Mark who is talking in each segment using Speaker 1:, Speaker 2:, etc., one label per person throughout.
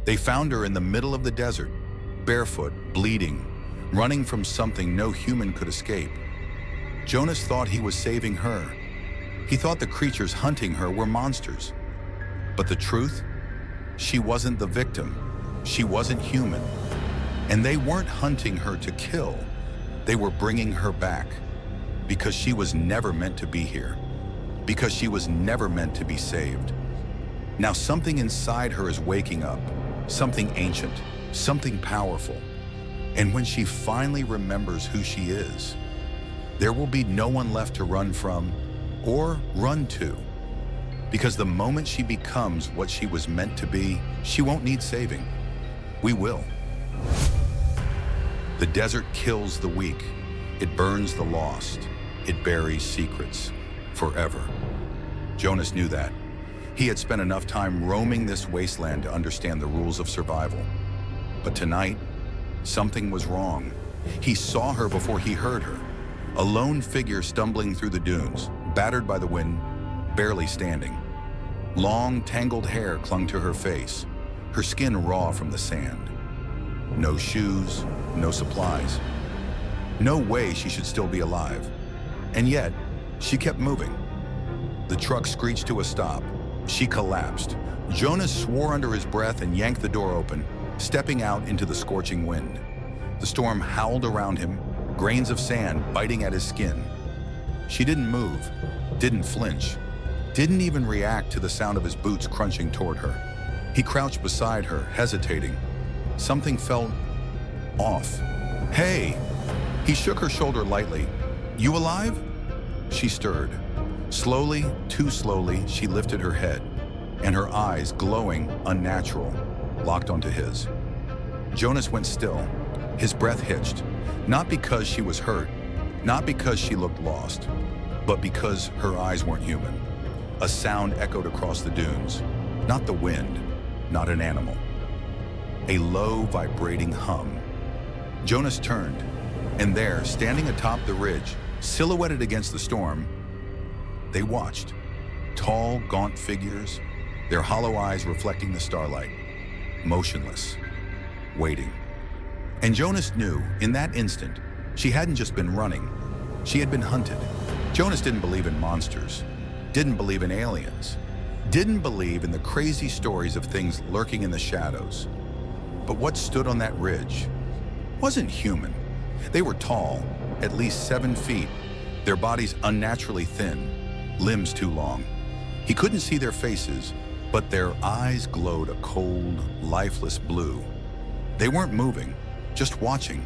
Speaker 1: They found her in the middle of the desert, barefoot, bleeding, running from something no human could escape. Jonas thought he was saving her. He thought the creatures hunting her were monsters. But the truth? She wasn't the victim. She wasn't human. And they weren't hunting her to kill. They were bringing her back. Because she was never meant to be here. Because she was never meant to be saved. Now something inside her is waking up. Something ancient. Something powerful. And when she finally remembers who she is, there will be no one left to run from or run to. Because the moment she becomes what she was meant to be, she won't need saving. We will. The desert kills the weak. It burns the lost. It buries secrets forever. Jonas knew that. He had spent enough time roaming this wasteland to understand the rules of survival. But tonight, something was wrong. He saw her before he heard her. A lone figure stumbling through the dunes, battered by the wind, barely standing. Long, tangled hair clung to her face, her skin raw from the sand. No shoes, no supplies. No way she should still be alive. And yet, she kept moving. The truck screeched to a stop. She collapsed. Jonas swore under his breath and yanked the door open, stepping out into the scorching wind. The storm howled around him, grains of sand biting at his skin. She didn't move, didn't flinch, didn't even react to the sound of his boots crunching toward her. He crouched beside her, hesitating. Something felt off. Hey! He shook her shoulder lightly. You alive? She stirred. Slowly, too slowly, she lifted her head, and her eyes, glowing, unnatural, locked onto his. Jonas went still. His breath hitched, not because she was hurt, not because she looked lost, but because her eyes weren't human. A sound echoed across the dunes, not the wind, not an animal. A low, vibrating hum. Jonas turned, and there, standing atop the ridge, silhouetted against the storm, they watched. Tall, gaunt figures, their hollow eyes reflecting the starlight, motionless, waiting. And Jonas knew, in that instant, she hadn't just been running, she had been hunted. Jonas didn't believe in monsters, didn't believe in aliens, didn't believe in the crazy stories of things lurking in the shadows. But what stood on that ridge wasn't human. They were tall, at least 7 feet, their bodies unnaturally thin, limbs too long. He couldn't see their faces, but their eyes glowed a cold, lifeless blue. They weren't moving, just watching,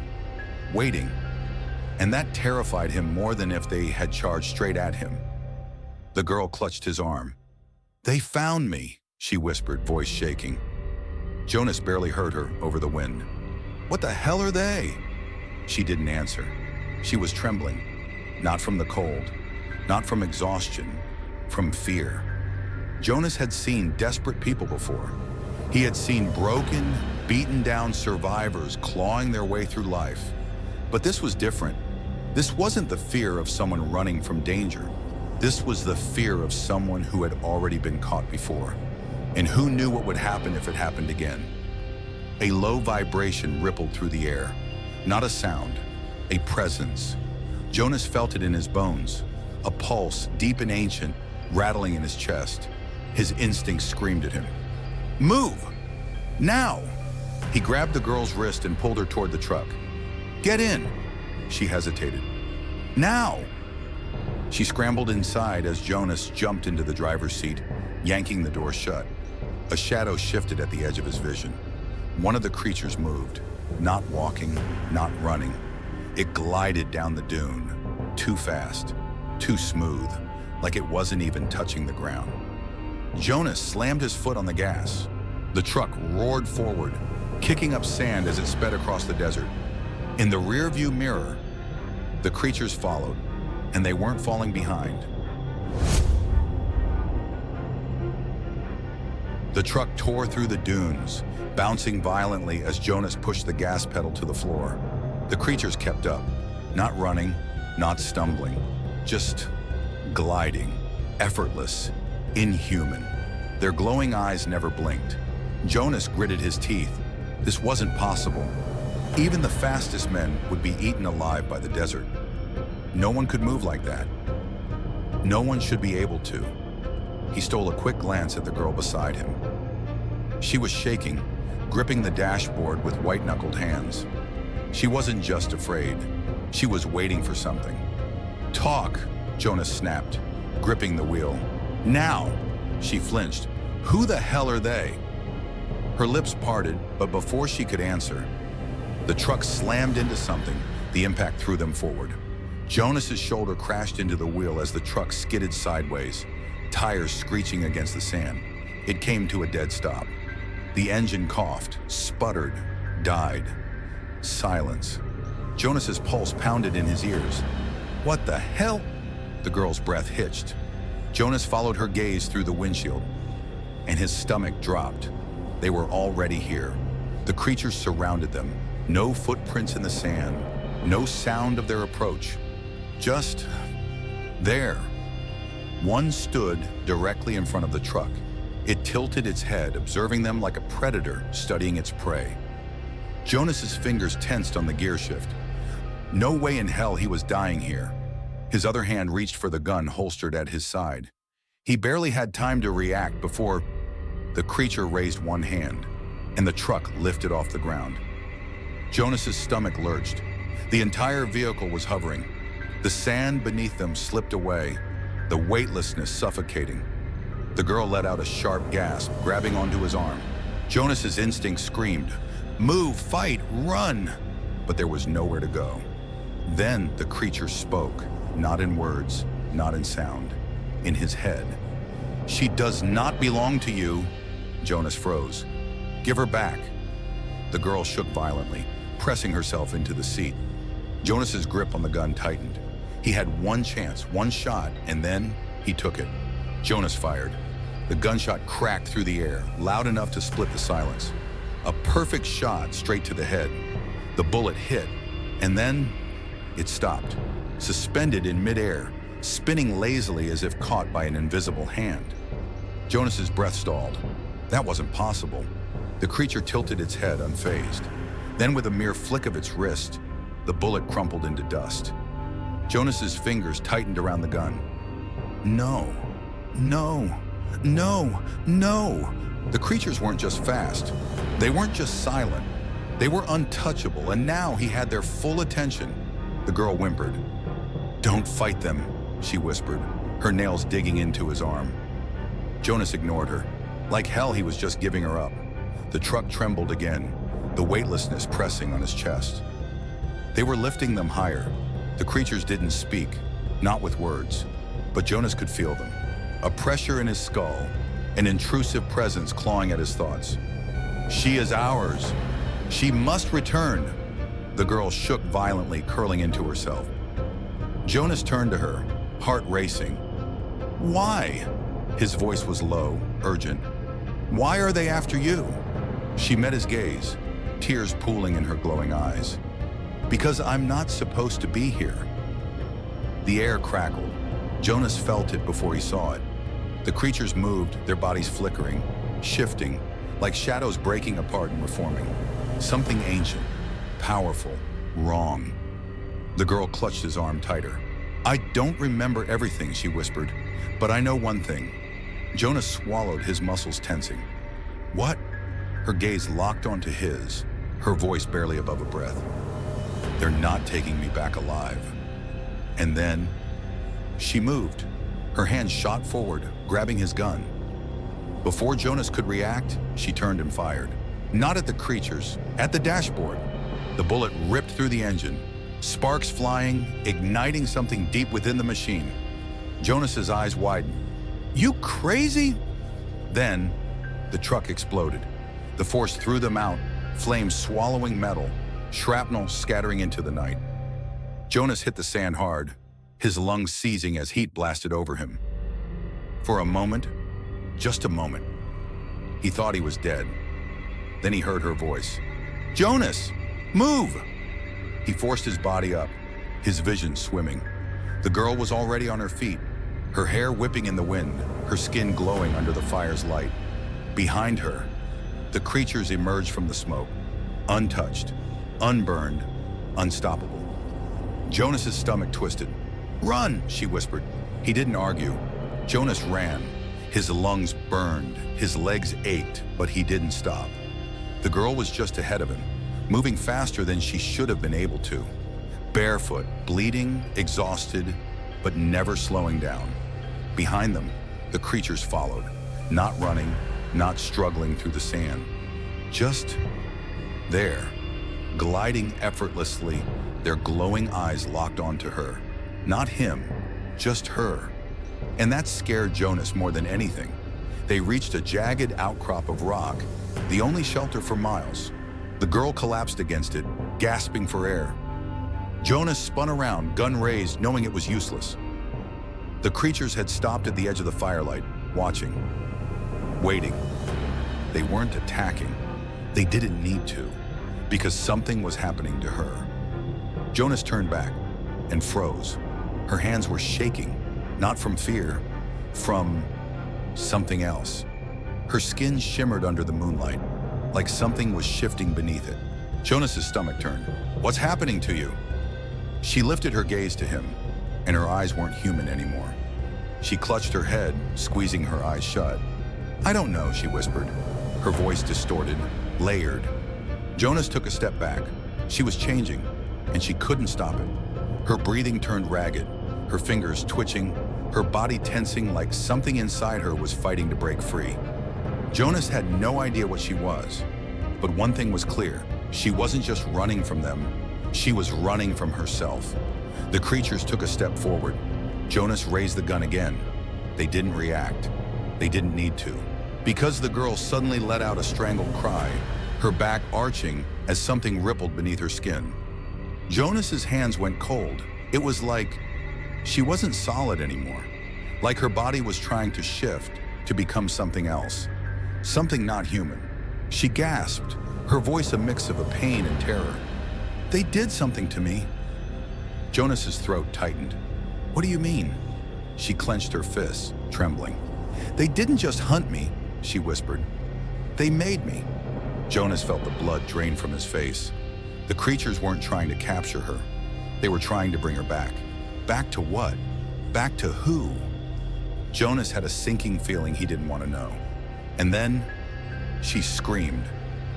Speaker 1: waiting. And that terrified him more than if they had charged straight at him. The girl clutched his arm. They found me, she whispered, voice shaking. Jonas barely heard her over the wind. What the hell are they? She didn't answer. She was trembling, not from the cold, not from exhaustion, from fear. Jonas had seen desperate people before. He had seen broken, beaten down survivors clawing their way through life. But this was different. This wasn't the fear of someone running from danger. This was the fear of someone who had already been caught before, and who knew what would happen if it happened again. A low vibration rippled through the air. Not a sound, a presence. Jonas felt it in his bones, a pulse deep and ancient, rattling in his chest. His instincts screamed at him. Move! Now! He grabbed the girl's wrist and pulled her toward the truck. Get in! She hesitated. Now! She scrambled inside as Jonas jumped into the driver's seat, yanking the door shut. A shadow shifted at the edge of his vision. One of the creatures moved, not walking, not running. It glided down the dune, too fast, too smooth, like it wasn't even touching the ground. Jonas slammed his foot on the gas. The truck roared forward, kicking up sand as it sped across the desert. In the rearview mirror, the creatures followed, and they weren't falling behind. The truck tore through the dunes, bouncing violently as Jonas pushed the gas pedal to the floor. The creatures kept up, not running, not stumbling, just gliding, effortless, inhuman. Their glowing eyes never blinked. Jonas gritted his teeth. This wasn't possible. Even the fastest men would be eaten alive by the desert. No one could move like that. No one should be able to. He stole a quick glance at the girl beside him. She was shaking, gripping the dashboard with white-knuckled hands. She wasn't just afraid. She was waiting for something. "Talk," Jonas snapped, gripping the wheel. "Now!" She flinched. "Who the hell are they?" Her lips parted, but before she could answer, the truck slammed into something. The impact threw them forward. Jonas's shoulder crashed into the wheel as the truck skidded sideways, tires screeching against the sand. It came to a dead stop. The engine coughed, sputtered, died. Silence. Jonas's pulse pounded in his ears. "What the hell?" The girl's breath hitched. Jonas followed her gaze through the windshield, and his stomach dropped. They were already here. The creatures surrounded them. No footprints in the sand, no sound of their approach. Just there. One stood directly in front of the truck. It tilted its head, observing them like a predator studying its prey. Jonas's fingers tensed on the gear shift. No way in hell he was dying here. His other hand reached for the gun holstered at his side. He barely had time to react before the creature raised one hand, and the truck lifted off the ground. Jonas's stomach lurched. The entire vehicle was hovering. The sand beneath them slipped away, the weightlessness suffocating. The girl let out a sharp gasp, grabbing onto his arm. Jonas's instinct screamed, "Move, fight, run!" But there was nowhere to go. Then the creature spoke, not in words, not in sound, in his head. "She does not belong to you." Jonas froze. "Give her back." The girl shook violently, pressing herself into the seat. Jonas's grip on the gun tightened. He had one chance, one shot, and then he took it. Jonas fired. The gunshot cracked through the air, loud enough to split the silence. A perfect shot straight to the head. The bullet hit, and then it stopped, suspended in midair, spinning lazily as if caught by an invisible hand. Jonas's breath stalled. That wasn't possible. The creature tilted its head, unfazed. Then with a mere flick of its wrist, the bullet crumpled into dust. Jonas's fingers tightened around the gun. No, no, no, no. The creatures weren't just fast. They weren't just silent. They were untouchable, and now he had their full attention. The girl whimpered. "Don't fight them," she whispered, her nails digging into his arm. Jonas ignored her. Like hell, he was just giving her up. The truck trembled again, the weightlessness pressing on his chest. They were lifting them higher. The creatures didn't speak, not with words, but Jonas could feel them. A pressure in his skull, an intrusive presence clawing at his thoughts. "She is ours. She must return." The girl shook violently, curling into herself. Jonas turned to her, heart racing. "Why?" His voice was low, urgent. "Why are they after you?" She met his gaze, tears pooling in her glowing eyes. "Because I'm not supposed to be here." The air crackled. Jonas felt it before he saw it. The creatures moved, their bodies flickering, shifting, like shadows breaking apart and reforming. Something ancient, powerful, wrong. The girl clutched his arm tighter. "I don't remember everything," she whispered, "but I know one thing." Jonas swallowed, his muscles tensing. "What?" Her gaze locked onto his, her voice barely above a breath. "They're not taking me back alive." And then she moved. Her hand shot forward, grabbing his gun. Before Jonas could react, she turned and fired. Not at the creatures, at the dashboard. The bullet ripped through the engine, sparks flying, igniting something deep within the machine. Jonas's eyes widened. "You crazy?" Then the truck exploded. The force threw them out, flames swallowing metal, shrapnel scattering into the night. Jonas hit the sand hard, his lungs seizing as heat blasted over him. For a moment, just a moment, he thought he was dead. Then he heard her voice. "Jonas, move!" He forced his body up, his vision swimming. The girl was already on her feet, her hair whipping in the wind, her skin glowing under the fire's light. Behind her, The creatures emerged from the smoke, untouched, unburned, unstoppable. Jonas's stomach twisted. "Run!" she whispered. He didn't argue. Jonas ran. His lungs burned, his legs ached, but he didn't stop. The girl was just ahead of him, moving faster than she should have been able to. Barefoot, bleeding, exhausted, but never slowing down. Behind them, the creatures followed, not running, not struggling through the sand. Just there, gliding effortlessly, their glowing eyes locked onto her. Not him, just her. And that scared Jonas more than anything. They reached a jagged outcrop of rock, the only shelter for miles. The girl collapsed against it, gasping for air. Jonas spun around, gun raised, knowing it was useless. The creatures had stopped at the edge of the firelight, watching, waiting. They weren't attacking. They didn't need to, because something was happening to her. Jonas turned back and froze. Her hands were shaking, not from fear, from something else. Her skin shimmered under the moonlight, like something was shifting beneath it. Jonas's stomach turned. "What's happening to you?" She lifted her gaze to him, and her eyes weren't human anymore. She clutched her head, squeezing her eyes shut. "I don't know," she whispered, her voice distorted, layered. Jonas took a step back. She was changing, and she couldn't stop it. Her breathing turned ragged, her fingers twitching, her body tensing like something inside her was fighting to break free. Jonas had no idea what she was, but one thing was clear. She wasn't just running from them, she was running from herself. The creatures took a step forward. Jonas raised the gun again. They didn't react. They didn't need to. Because the girl suddenly let out a strangled cry, her back arching as something rippled beneath her skin. Jonas's hands went cold. It was like she wasn't solid anymore. Like her body was trying to shift, to become something else. Something not human. She gasped, her voice a mix of a pain and terror. "They did something to me." Jonas's throat tightened. "What do you mean?" She clenched her fists, trembling. "They didn't just hunt me," she whispered. "They made me." Jonas felt the blood drain from his face. The creatures weren't trying to capture her. They were trying to bring her back. Back to what? Back to who? Jonas had a sinking feeling he didn't want to know. And then, she screamed.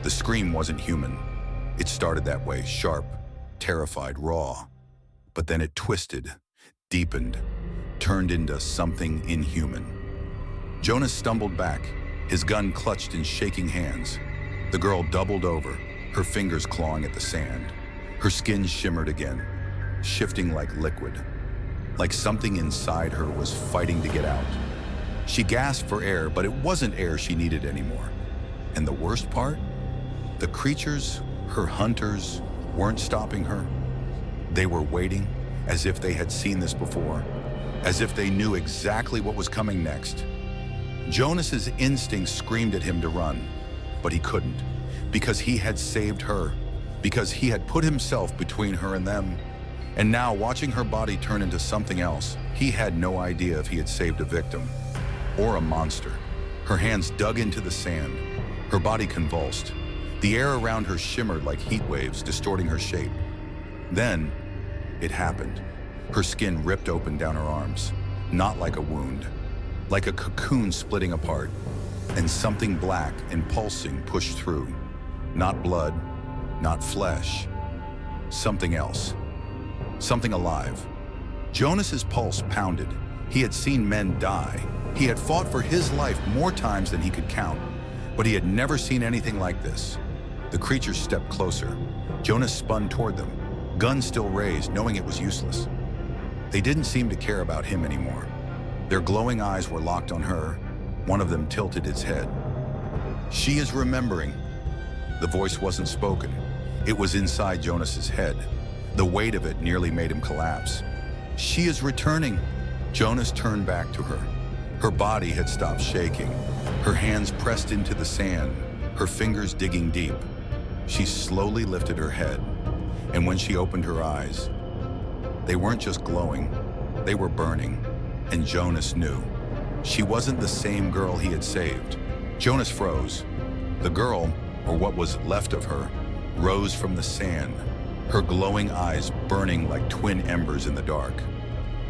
Speaker 1: The scream wasn't human. It started that way, sharp, terrified, raw. But then it twisted, deepened, turned into something inhuman. Jonas stumbled back, his gun clutched in shaking hands. The girl doubled over, her fingers clawing at the sand. Her skin shimmered again, shifting like liquid, like something inside her was fighting to get out. She gasped for air, but it wasn't air she needed anymore. And the worst part? The creatures, her hunters, weren't stopping her. They were waiting, as if they had seen this before, as if they knew exactly what was coming next. Jonas's instinct screamed at him to run, but he couldn't, because he had saved her, because he had put himself between her and them. And now, watching her body turn into something else, he had no idea if he had saved a victim or a monster. Her hands dug into the sand, her body convulsed. The air around her shimmered like heat waves, distorting her shape. Then, it happened. Her skin ripped open down her arms, not like a wound, like a cocoon splitting apart, and something black and pulsing pushed through. Not blood, not flesh, something else. Something alive. Jonas's pulse pounded. He had seen men die. He had fought for his life more times than he could count, but he had never seen anything like this. The creatures stepped closer. Jonas spun toward them, gun still raised, knowing it was useless. They didn't seem to care about him anymore. Their glowing eyes were locked on her. One of them tilted its head. "She is remembering." The voice wasn't spoken. It was inside Jonas's head. The weight of it nearly made him collapse. "She is returning." Jonas turned back to her. Her body had stopped shaking. Her hands pressed into the sand, her fingers digging deep. She slowly lifted her head, and when she opened her eyes, they weren't just glowing, they were burning, and Jonas knew. She wasn't the same girl he had saved. Jonas froze. The girl, or what was left of her, rose from the sand, her glowing eyes burning like twin embers in the dark.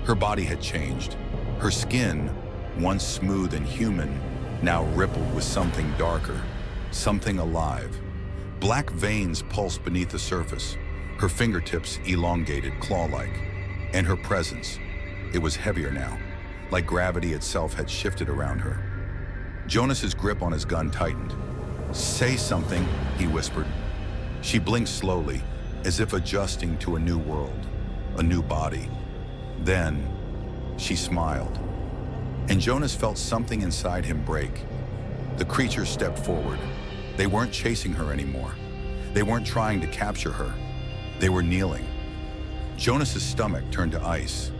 Speaker 1: Her body had changed. Her skin, once smooth and human, now rippled with something darker, something alive. Black veins pulsed beneath the surface, her fingertips elongated, claw-like. And her presence, it was heavier now, like gravity itself had shifted around her. Jonas's grip on his gun tightened. "Say something," he whispered. She blinked slowly, as if adjusting to a new world, a new body. Then, she smiled, and Jonas felt something inside him break. The creatures stepped forward. They weren't chasing her anymore. They weren't trying to capture her. They were kneeling. Jonas's stomach turned to ice.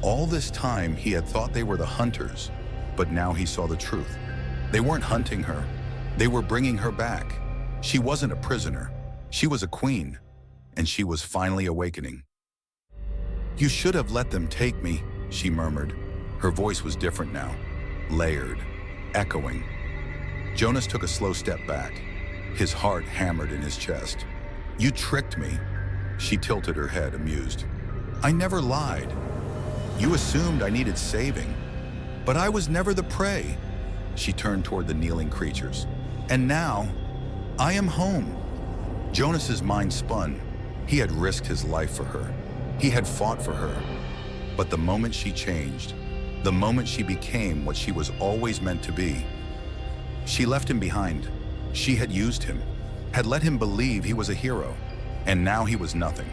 Speaker 1: All this time, he had thought they were the hunters, but now he saw the truth. They weren't hunting her. They were bringing her back. She wasn't a prisoner. She was a queen, and she was finally awakening. "You should have let them take me," she murmured. Her voice was different now, layered, echoing. Jonas took a slow step back. His heart hammered in his chest. "You tricked me." She tilted her head, amused. "I never lied. You assumed I needed saving, but I was never the prey." She turned toward the kneeling creatures. "And now, I am home." Jonas's mind spun. He had risked his life for her. He had fought for her. But the moment she changed, the moment she became what she was always meant to be, she left him behind. She had used him, had let him believe he was a hero, and now he was nothing.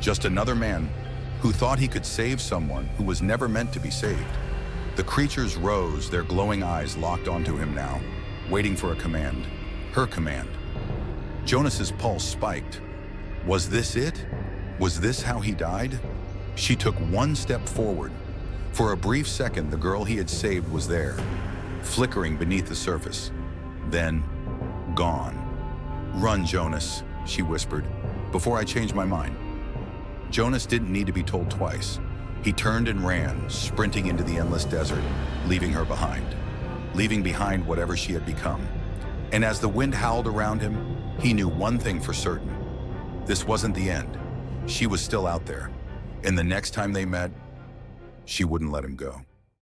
Speaker 1: Just another man who thought he could save someone who was never meant to be saved. The creatures rose, their glowing eyes locked onto him now, waiting for a command, her command. Jonas's pulse spiked. Was this it? Was this how he died? She took one step forward. For a brief second, the girl he had saved was there, flickering beneath the surface. Then, gone. "Run, Jonas," she whispered, "before I change my mind." Jonas didn't need to be told twice. He turned and ran, sprinting into the endless desert, leaving her behind. Leaving behind whatever she had become. And as the wind howled around him, he knew one thing for certain. This wasn't the end. She was still out there. And the next time they met, she wouldn't let him go.